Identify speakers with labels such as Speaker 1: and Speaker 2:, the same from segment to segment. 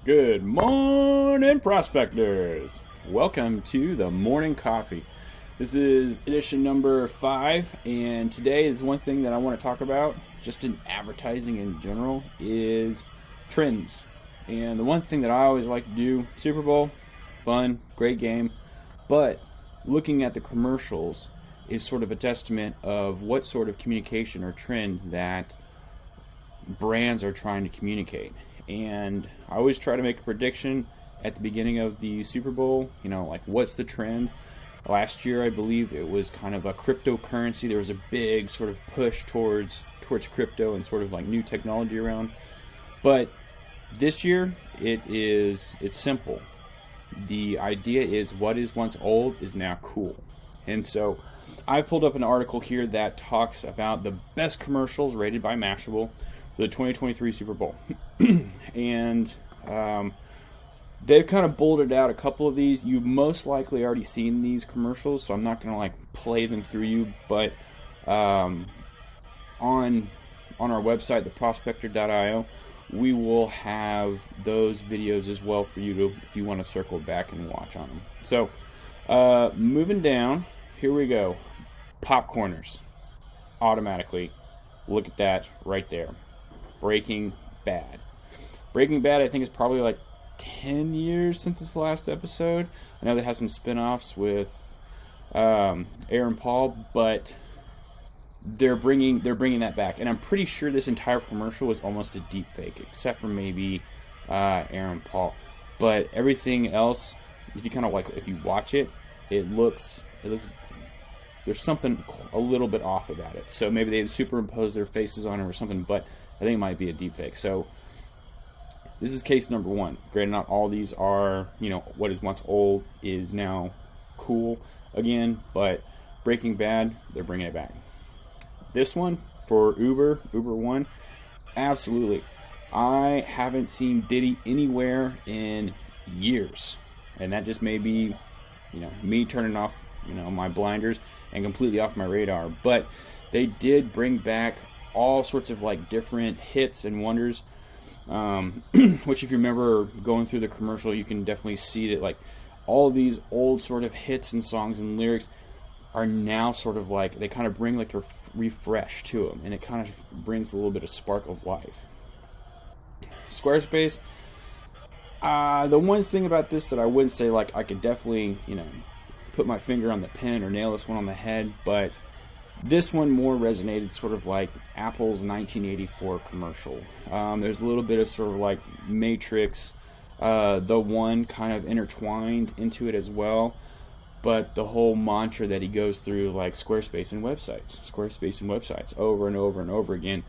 Speaker 1: Good morning, prospectors. Welcome to the morning coffee. This is edition number 5, and today is one thing that I want to talk about, just in advertising in general, is trends. And the one thing that I always like to do, Super Bowl, fun, great game, but looking at the commercials is sort of a testament of what sort of communication or trend that brands are trying to communicate. And I always try to make a prediction at the beginning of the Super Bowl, like what's the trend. Last year, I believe it was kind of a cryptocurrency. There was a big sort of push towards crypto and sort of like new technology around. But this year, it's simple. The idea is what is once old is now cool. And so I've pulled up an article here that talks about the best commercials rated by Mashable for the 2023 Super Bowl. And they've kind of bulleted out a couple of these. You've most likely already seen these commercials, so I'm not going to play them through you. But on our website, the prospector.io, we will have those videos as well for you to, if you want to circle back and watch on them. So moving down, here we go. Popcorners, automatically. Look at that right there. Breaking Bad. Breaking Bad, I think, is probably like 10 years since its last episode. I know they have some spin-offs with Aaron Paul, but they're bringing that back. And I'm pretty sure this entire commercial was almost a deep fake, except for maybe Aaron Paul. But everything else, if you if you watch it, it looks there's something a little bit off about it. So maybe they superimposed their faces on it or something, but I think it might be a deep fake. So this is case number 1. Granted, not all these are, what is once old is now cool again, but Breaking Bad, they're bringing it back. This one for Uber One, absolutely. I haven't seen Diddy anywhere in years, and that just may be, me turning off, my blinders and completely off my radar. But they did bring back all sorts of different hits and wonders. Which, if you remember going through the commercial, you can definitely see that all these old sort of hits and songs and lyrics are now sort of they kind of bring a refresh to them, and it kind of brings a little bit of spark of life. Squarespace, the one thing about this that I wouldn't say I could definitely put my finger on the pen or nail this one on the head, but this one more resonated sort of like Apple's 1984 commercial. There's a little bit of sort of Matrix, the one kind of intertwined into it as well. But the whole mantra that he goes through, Squarespace and websites, over and over and over again,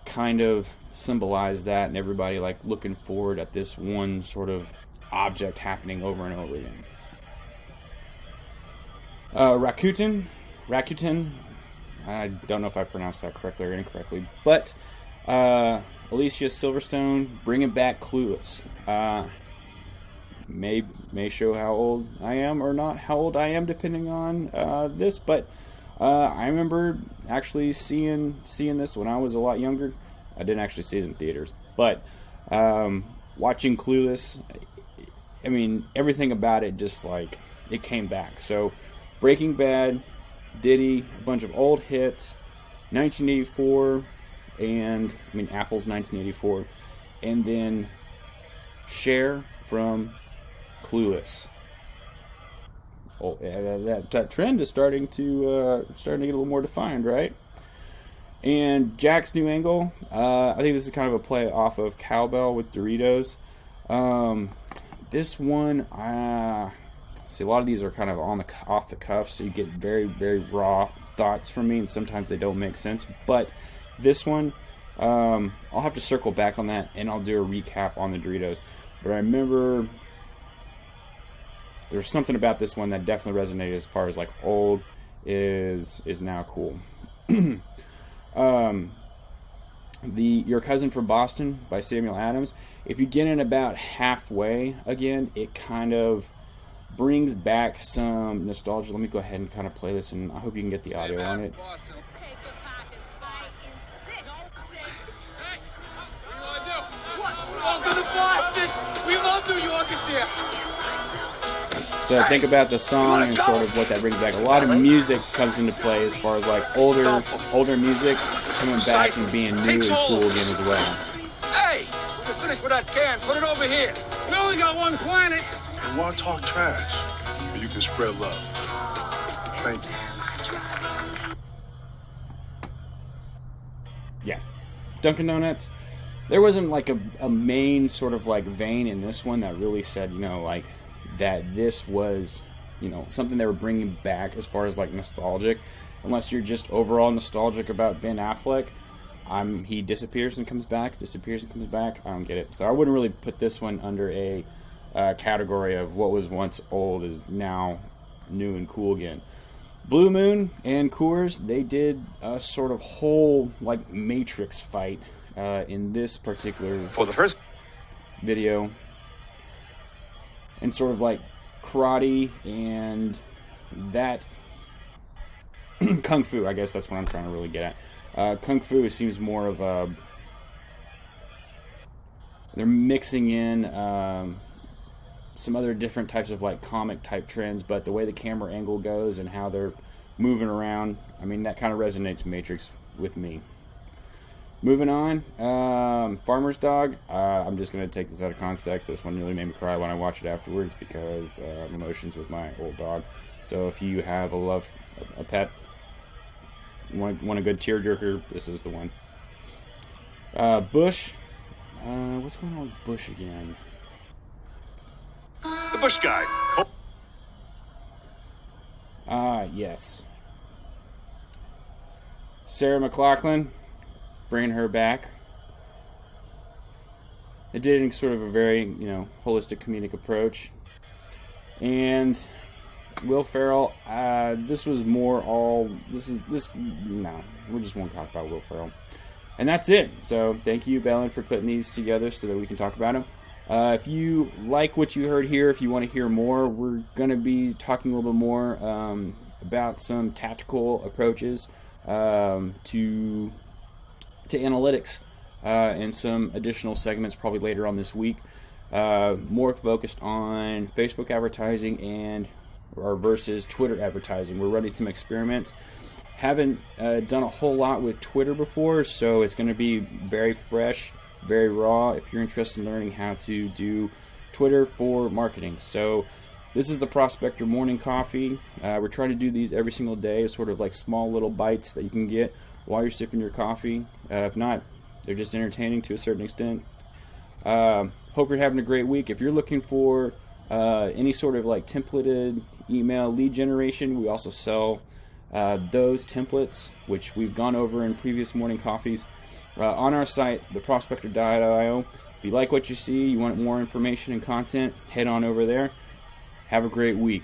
Speaker 1: kind of symbolize that, and everybody looking forward at this one sort of object happening over and over again. Rakuten. I don't know if I pronounced that correctly or incorrectly, but Alicia Silverstone bringing back Clueless. May show how old I am or not how old I am, depending on this, but I remember actually seeing this when I was a lot younger. I didn't actually see it in theaters, but watching Clueless, I mean, everything about it just it came back. So Breaking Bad, Diddy, a bunch of old hits, 1984, and Apple's 1984, and then Cher from Clueless. Oh, yeah, that trend is starting to get a little more defined, right? And Jack's New Angle, I think this is kind of a play off of Cowbell with Doritos. This one, see, a lot of these are kind of off the cuff, so you get very, very raw thoughts from me, and sometimes they don't make sense. But this one, I'll have to circle back on that, and I'll do a recap on the Doritos. But I remember there's something about this one that definitely resonated as far as old is now cool. Your Cousin from Boston by Samuel Adams. If you get in about halfway again, it kind of brings back some nostalgia. Let me go ahead and kind of play this, and I hope you can get the audio on it.
Speaker 2: Welcome to Boston! We
Speaker 1: So think about the song and sort of what that brings back. A lot of music comes into play as far as like older music coming back and being new and cool again as well.
Speaker 2: Hey, when you're finished with that can, put it over here. We only got one planet.
Speaker 3: You want to talk trash, but you can spread love. Thank you.
Speaker 1: Yeah. Dunkin' Donuts. There wasn't like a main sort of like vein in this one that really said, you know, like that this was, you know, something they were bringing back as far as like nostalgic. Unless you're just overall nostalgic about Ben Affleck. He disappears and comes back, disappears and comes back. I don't get it. So I wouldn't really put this one under a category of what was once old is now new and cool again. Blue Moon and Coors, they did a sort of whole like Matrix fight in this particular
Speaker 3: For the first
Speaker 1: video, and sort of like karate and that kung fu. I guess that's what I'm trying to really get at. Kung fu seems more of a, they're mixing in some other different types of like comic type trends, but the way the camera angle goes and how they're moving around, I mean, that kind of resonates Matrix with me. Moving on, Farmer's Dog. I'm just going to take this out of context. This one really made me cry when I watched it afterwards because of emotions with my old dog. So if you have a pet, want a good tearjerker, this is the one. Bush. What's going on with Bush again?
Speaker 3: The Bush guy.
Speaker 1: Yes. Sarah McLachlan, bringing her back. It did in sort of a very, you know, holistic comedic approach. And Will Ferrell, this was more all, no, we just won't talk about Will Ferrell. And that's it. So thank you, Bellin, for putting these together so that we can talk about them. If you like what you heard here, if you want to hear more, we're going to be talking a little bit more about some tactical approaches to analytics and some additional segments probably later on this week. More focused on Facebook advertising or versus Twitter advertising. We're running some experiments. Haven't done a whole lot with Twitter before, so it's going to be very fresh, very raw if you're interested in learning how to do Twitter for marketing. So this is the Prospector Morning Coffee. We're trying to do these every single day, sort of like small little bites that you can get while you're sipping your coffee. If not, they're just entertaining to a certain extent. Hope you're having a great week. If you're looking for any sort of like templated email lead generation, we also sell those templates, which we've gone over in previous morning coffees, on our site, theprospector.io. If you like what you see, you want more information and content, head on over there. Have a great week.